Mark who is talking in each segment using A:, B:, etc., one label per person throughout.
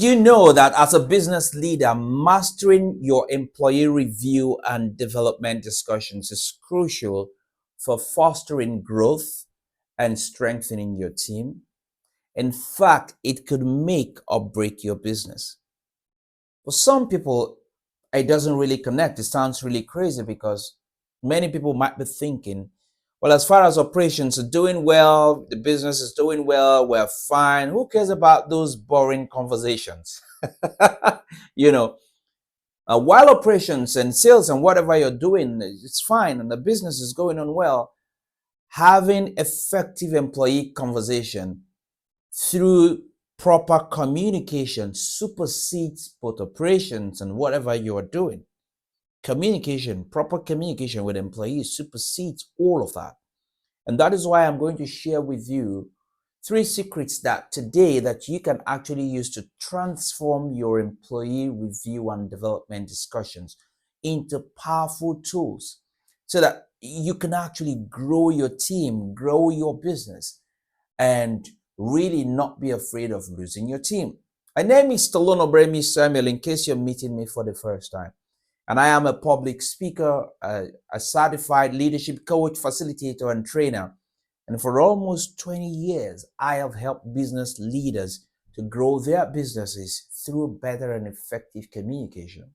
A: You know that as a business leader, mastering your employee review and development discussions is crucial for fostering growth and strengthening your team. In fact, it could make or break your business. For some people, it doesn't really connect. It sounds really crazy because many people might be thinking, well, as far as operations are doing well, the business is doing well, we're fine. Who cares about those boring conversations? you know, while operations and sales and whatever you're doing, it's fine and the business is going on well, having effective employee conversation through proper communication supersedes both operations and whatever you are doing. Communication, proper communication with employees supersedes all of that. And that is why I'm going to share with you 3 secrets that today that you can actually use to transform your employee review and development discussions into powerful tools so that you can actually grow your team, grow your business, and really not be afraid of losing your team. My name is Stallone-Obaraemi Samuel, in case you're meeting me for the first time. And I am a public speaker, a certified leadership coach, facilitator, and trainer. And for almost 20 years, I have helped business leaders to grow their businesses through better and effective communication.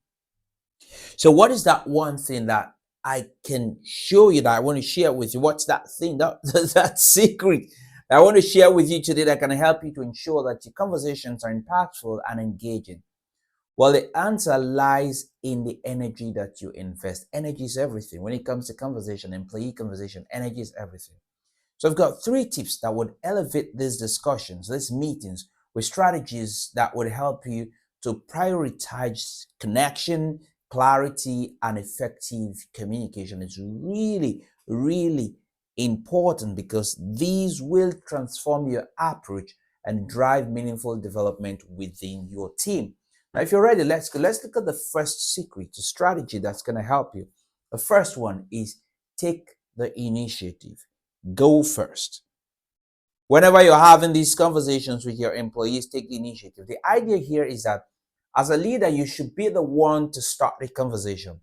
A: So, what is that one thing that I can show you that I want to share with you? What's that thing, that secret that I want to share with you today that can help you to ensure that your conversations are impactful and engaging? Well, the answer lies in the energy that you invest. Energy is everything. When it comes to conversation, employee conversation, energy is everything. So I've got 3 tips that would elevate these discussions, these meetings, with strategies that would help you to prioritize connection, clarity, and effective communication. It's really, really important because these will transform your approach and drive meaningful development within your team. Now, if you're ready, let's go. Let's look at the first secret, the strategy that's going to help you. The first one is take the initiative. Go first. Whenever you're having these conversations with your employees, take the initiative. The idea here is that as a leader, you should be the one to start the conversation.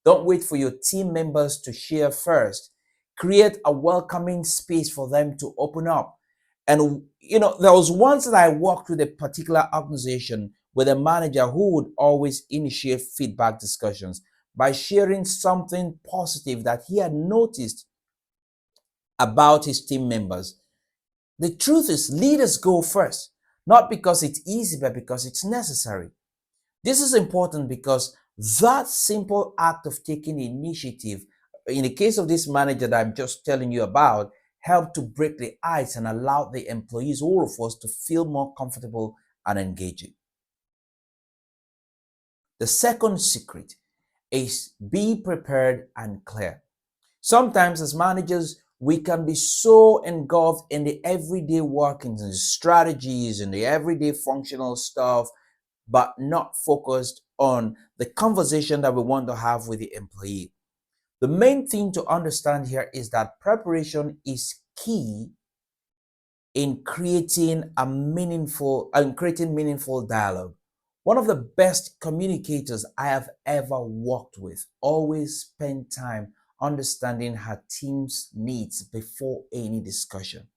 A: Don't wait for your team members to share first. Create a welcoming space for them to open up. And, there was once that I worked with a particular organization with a manager who would always initiate feedback discussions by sharing something positive that he had noticed about his team members. The truth is, leaders go first, not because it's easy, but because it's necessary. This is important because that simple act of taking initiative, in the case of this manager that I'm just telling you about, helped to break the ice and allow the employees, all of us, to feel more comfortable and engaging. The second secret is be prepared and clear. Sometimes as managers, we can be so engulfed in the everyday workings and strategies and the everyday functional stuff, but not focused on the conversation that we want to have with the employee. The main thing to understand here is that preparation is key in creating meaningful dialogue. One of the best communicators I have ever worked with always spent time understanding her team's needs before any discussion.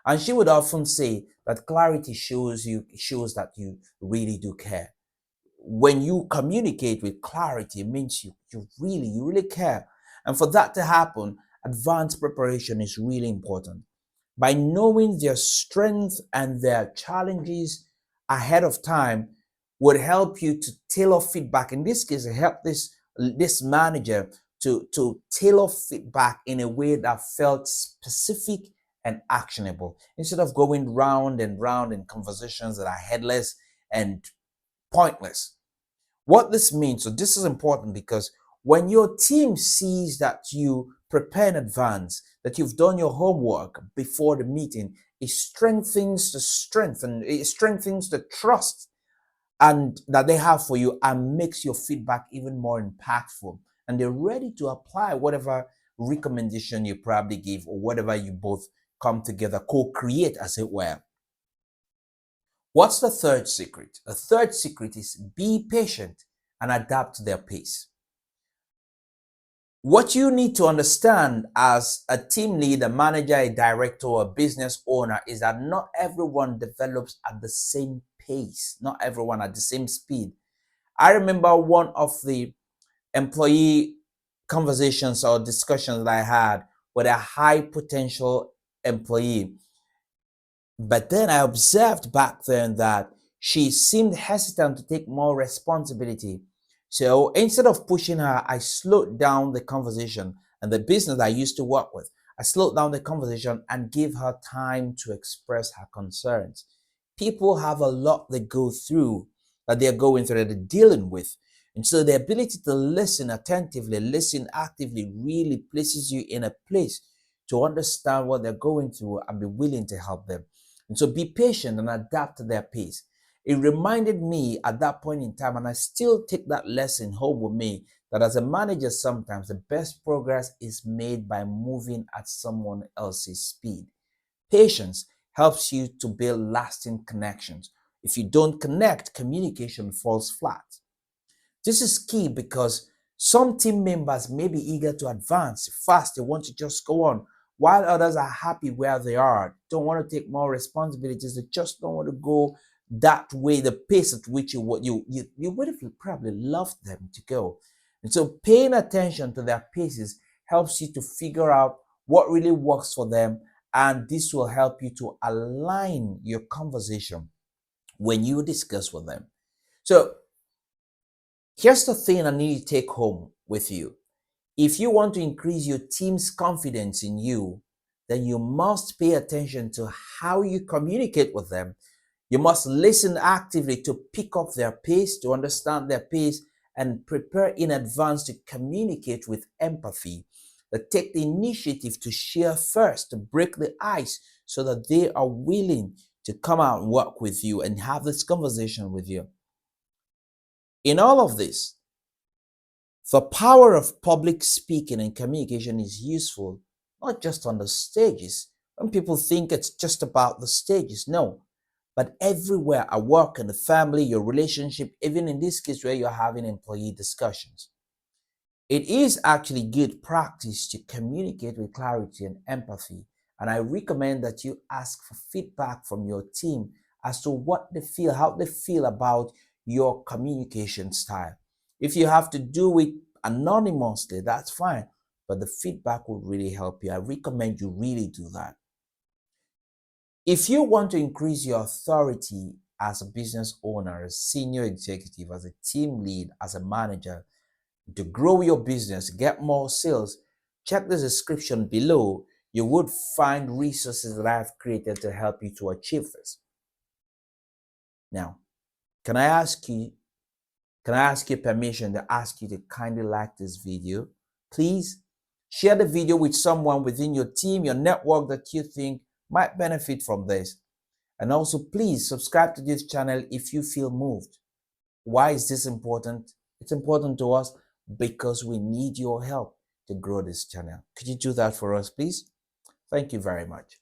A: And she would often say that clarity shows that you really do care. When you communicate with clarity, it means you really care. And for that to happen, advanced preparation is really important. By knowing their strengths and their challenges ahead of time would help you to tailor feedback. In this case, it helped this manager to tailor feedback in a way that felt specific and actionable instead of going round and round in conversations that are headless and pointless. What this means, so this is important because when your team sees that you prepare in advance, that you've done your homework before the meeting, it strengthens the strength and it strengthens the trust and that they have for you and makes your feedback even more impactful. And they're ready to apply whatever recommendation you probably give or whatever you both come together, co-create as it were. What's the third secret? A third secret is be patient and adapt to their pace. What you need to understand as a team lead, a manager, a director, or a business owner is that not everyone develops at the same pace, not everyone at the same speed. I remember one of the employee conversations or discussions that I had with a high potential employee. But then I observed back then that she seemed hesitant to take more responsibility. So instead of pushing her, I slowed down the conversation. And the business I used to work with, I slowed down the conversation and gave her time to express her concerns. People have a lot they go through, that they're going through, that they're dealing with. And so the ability to listen attentively, listen actively, really places you in a place to understand what they're going through and be willing to help them. And so be patient and adapt to their pace. It reminded me at that point in time, and I still take that lesson home with me, that as a manager, sometimes the best progress is made by moving at someone else's speed. Patience helps you to build lasting connections. If you don't connect, communication falls flat. This is key because some team members may be eager to advance fast, they want to just go on, while others are happy where they are, don't want to take more responsibilities, they just don't want to go that way, the pace at which you would have probably loved them to go. And so paying attention to their paces helps you to figure out what really works for them, and this will help you to align your conversation when you discuss with them. So here's the thing I need to take home with you. If you want to increase your team's confidence in you, then you must pay attention to how you communicate with them. You must listen actively to pick up their pace, to understand their pace, and prepare in advance to communicate with empathy. Take the initiative to share first, to break the ice so that they are willing to come out and work with you and have this conversation with you. In all of this, the power of public speaking and communication is useful, not just on the stages. When people think it's just about the stages, no, but everywhere at work, in the family, your relationship, even in this case where you're having employee discussions. It is actually good practice to communicate with clarity and empathy. And I recommend that you ask for feedback from your team as to what they feel, how they feel about your communication style. If you have to do it anonymously, that's fine, but the feedback will really help you. I recommend you really do that. If you want to increase your authority as a business owner, as a senior executive, as a team lead, as a manager, to grow your business, get more sales, check the description below. You would find resources that I've created to help you to achieve this. Now, can I ask you permission to ask you to kindly like this video? Please share the video with someone within your team, your network that you think might benefit from this. And also, please subscribe to this channel if you feel moved. Why is this important? It's important to us because we need your help to grow this channel. Could you do that for us, please? Thank you very much.